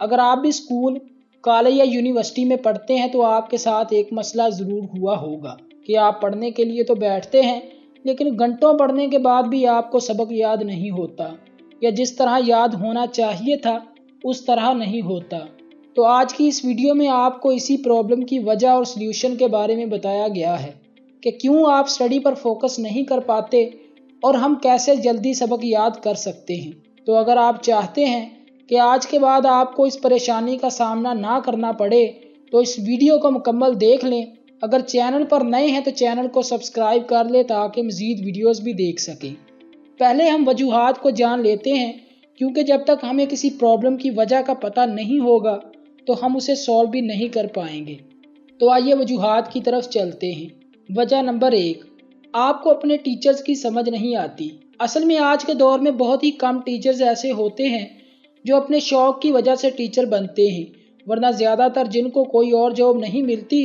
اگر آپ بھی اسکول، کالج یا یونیورسٹی میں پڑھتے ہیں تو آپ کے ساتھ ایک مسئلہ ضرور ہوا ہوگا کہ آپ پڑھنے کے لیے تو بیٹھتے ہیں لیکن گھنٹوں پڑھنے کے بعد بھی آپ کو سبق یاد نہیں ہوتا، یا جس طرح یاد ہونا چاہیے تھا اس طرح نہیں ہوتا۔ تو آج کی اس ویڈیو میں آپ کو اسی پرابلم کی وجہ اور سلیوشن کے بارے میں بتایا گیا ہے کہ کیوں آپ اسٹڈی پر فوکس نہیں کر پاتے اور ہم کیسے جلدی سبق یاد کر سکتے ہیں۔ تو اگر آپ چاہتے ہیں کہ آج کے بعد آپ کو اس پریشانی کا سامنا نہ کرنا پڑے تو اس ویڈیو کو مکمل دیکھ لیں۔ اگر چینل پر نئے ہیں تو چینل کو سبسکرائب کر لیں تاکہ مزید ویڈیوز بھی دیکھ سکیں۔ پہلے ہم وجوہات کو جان لیتے ہیں، کیونکہ جب تک ہمیں کسی پرابلم کی وجہ کا پتہ نہیں ہوگا تو ہم اسے سولو بھی نہیں کر پائیں گے۔ تو آئیے وجوہات کی طرف چلتے ہیں۔ وجہ نمبر 1، آپ کو اپنے ٹیچرز کی سمجھ نہیں آتی۔ اصل میں آج کے دور میں بہت ہی کم ٹیچرز ایسے ہوتے ہیں جو اپنے شوق کی وجہ سے ٹیچر بنتے ہیں، ورنہ زیادہ تر جن کو کوئی اور جاب نہیں ملتی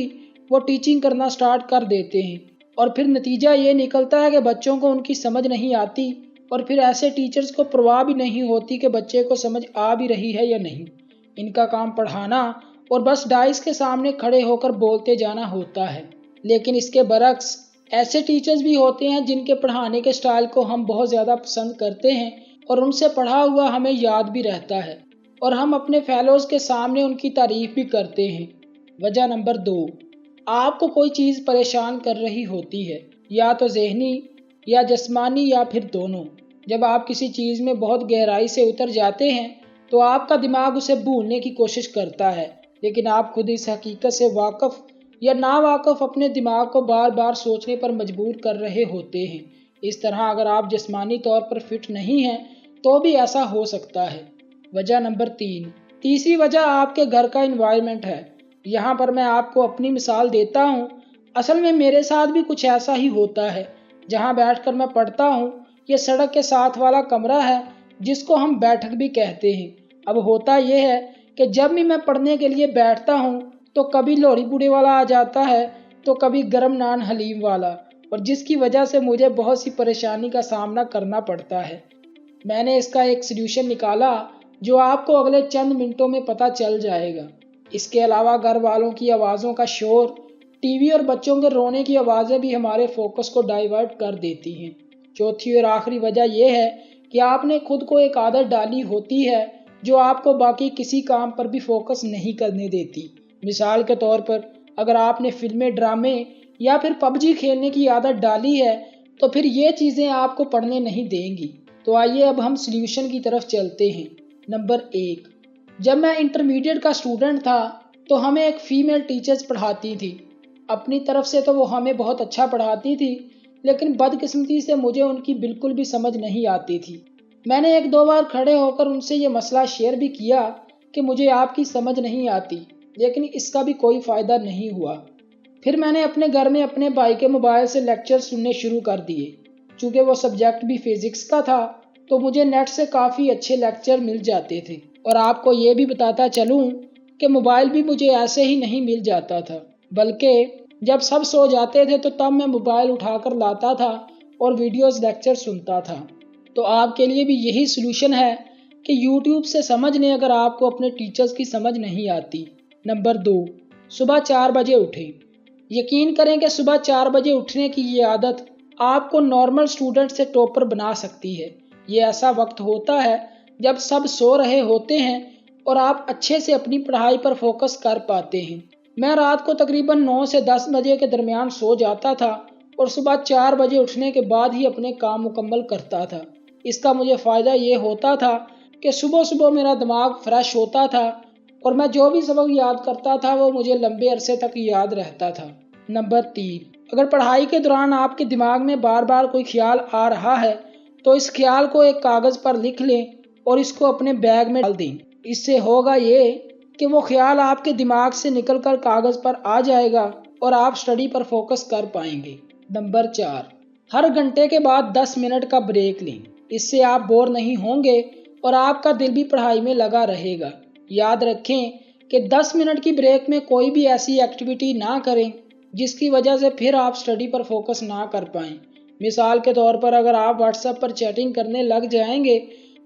وہ ٹیچنگ کرنا سٹارٹ کر دیتے ہیں، اور پھر نتیجہ یہ نکلتا ہے کہ بچوں کو ان کی سمجھ نہیں آتی، اور پھر ایسے ٹیچرز کو پرواہ بھی نہیں ہوتی کہ بچے کو سمجھ آ بھی رہی ہے یا نہیں۔ ان کا کام پڑھانا اور بس ڈائس کے سامنے کھڑے ہو کر بولتے جانا ہوتا ہے۔ لیکن اس کے برعکس ایسے ٹیچرز بھی ہوتے ہیں جن کے پڑھانے کے سٹائل کو ہم بہت زیادہ پسند کرتے ہیں اور ان سے پڑھا ہوا ہمیں یاد بھی رہتا ہے، اور ہم اپنے فیلوز کے سامنے ان کی تعریف بھی کرتے ہیں۔ وجہ نمبر 2، آپ کو کوئی چیز پریشان کر رہی ہوتی ہے، یا تو ذہنی یا جسمانی یا پھر دونوں۔ جب آپ کسی چیز میں بہت گہرائی سے اتر جاتے ہیں تو آپ کا دماغ اسے بھولنے کی کوشش کرتا ہے، لیکن آپ خود اس حقیقت سے واقف یا ناواقف اپنے دماغ کو بار بار سوچنے پر مجبور کر رہے ہوتے ہیں۔ اس طرح اگر آپ جسمانی طور پر فٹ نہیں ہیں تو بھی ایسا ہو سکتا ہے۔ وجہ نمبر 3، تیسری وجہ آپ کے گھر کا انوائرمنٹ ہے۔ یہاں پر میں آپ کو اپنی مثال دیتا ہوں۔ اصل میں میرے ساتھ بھی کچھ ایسا ہی ہوتا ہے۔ جہاں بیٹھ کر میں پڑھتا ہوں یہ سڑک کے ساتھ والا کمرہ ہے جس کو ہم بیٹھک بھی کہتے ہیں۔ اب ہوتا یہ ہے کہ جب بھی میں پڑھنے کے لیے بیٹھتا ہوں تو کبھی لوڑی بوڑھے والا آ جاتا ہے تو کبھی گرم نان حلیم والا، اور جس کی وجہ سے مجھے بہت سی پریشانی کا سامنا کرنا پڑتا ہے۔ میں نے اس کا ایک سلیوشن نکالا جو آپ کو اگلے چند منٹوں میں پتہ چل جائے گا۔ اس کے علاوہ گھر والوں کی آوازوں کا شور، ٹی وی اور بچوں کے رونے کی آوازیں بھی ہمارے فوکس کو ڈائیورٹ کر دیتی ہیں۔ چوتھی اور آخری وجہ یہ ہے کہ آپ نے خود کو ایک عادت ڈالی ہوتی ہے جو آپ کو باقی کسی کام پر بھی فوکس نہیں کرنے دیتی۔ مثال کے طور پر اگر آپ نے فلمیں، ڈرامے یا پھر PUBG کھیلنے کی عادت ڈالی ہے تو پھر یہ چیزیں آپ کو پڑھنے نہیں دیں گی۔ تو آئیے اب ہم سلیوشن کی طرف چلتے ہیں۔ نمبر 1، جب میں انٹرمیڈیٹ کا اسٹوڈنٹ تھا تو ہمیں ایک فیمیل ٹیچرز پڑھاتی تھی۔ اپنی طرف سے تو وہ ہمیں بہت اچھا پڑھاتی تھی، لیکن بدقسمتی سے مجھے ان کی بالکل بھی سمجھ نہیں آتی تھی۔ میں نے 1-2 بار کھڑے ہو کر ان سے یہ مسئلہ شیئر بھی کیا کہ مجھے آپ کی سمجھ نہیں آتی، لیکن اس کا بھی کوئی فائدہ نہیں ہوا۔ پھر میں نے اپنے گھر میں اپنے بھائی کے موبائل سے لیکچر سننے شروع کر دیے۔ چونکہ وہ سبجیکٹ بھی فزکس کا تھا تو مجھے نیٹ سے کافی اچھے لیکچر مل جاتے تھے، اور آپ کو یہ بھی بتاتا چلوں کہ موبائل بھی مجھے ایسے ہی نہیں مل جاتا تھا، بلکہ جب سب سو جاتے تھے تو تب میں موبائل اٹھا کر لاتا تھا اور ویڈیوز لیکچر سنتا تھا۔ تو آپ کے لیے بھی یہی سلوشن ہے کہ یوٹیوب سے سمجھ لیں اگر آپ کو اپنے ٹیچرز کی سمجھ نہیں آتی۔ نمبر 2، صبح 4 بجے اٹھیں۔ یقین کریں کہ صبح 4 بجے اٹھنے کی یہ عادت آپ کو نارمل اسٹوڈنٹ سے ٹاپر بنا سکتی ہے۔ یہ ایسا وقت ہوتا ہے جب سب سو رہے ہوتے ہیں اور آپ اچھے سے اپنی پڑھائی پر فوکس کر پاتے ہیں۔ میں رات کو تقریباً 9 سے 10 بجے کے درمیان سو جاتا تھا اور صبح 4 بجے اٹھنے کے بعد ہی اپنے کام مکمل کرتا تھا۔ اس کا مجھے فائدہ یہ ہوتا تھا کہ صبح صبح میرا دماغ فریش ہوتا تھا اور میں جو بھی سبق یاد کرتا تھا وہ مجھے لمبے عرصے تک یاد رہتا تھا۔ نمبر 3، اگر پڑھائی کے دوران آپ کے دماغ میں بار بار کوئی خیال آ رہا ہے تو اس خیال کو ایک کاغذ پر لکھ لیں اور اس کو اپنے بیگ میں ڈال دیں۔ اس سے ہوگا یہ کہ وہ خیال آپ کے دماغ سے نکل کر کاغذ پر آ جائے گا اور آپ اسٹڈی پر فوکس کر پائیں گے۔ نمبر 4، ہر گھنٹے کے بعد 10 منٹ کا بریک لیں۔ اس سے آپ بور نہیں ہوں گے اور آپ کا دل بھی پڑھائی میں لگا رہے گا۔ یاد رکھیں کہ 10 منٹ کی بریک میں کوئی بھی ایسی ایکٹیویٹی نہ کریں جس کی وجہ سے پھر آپ اسٹڈی پر فوکس نہ کر پائیں۔ مثال کے طور پر اگر آپ واٹس ایپ پر چیٹنگ کرنے لگ جائیں گے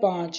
5,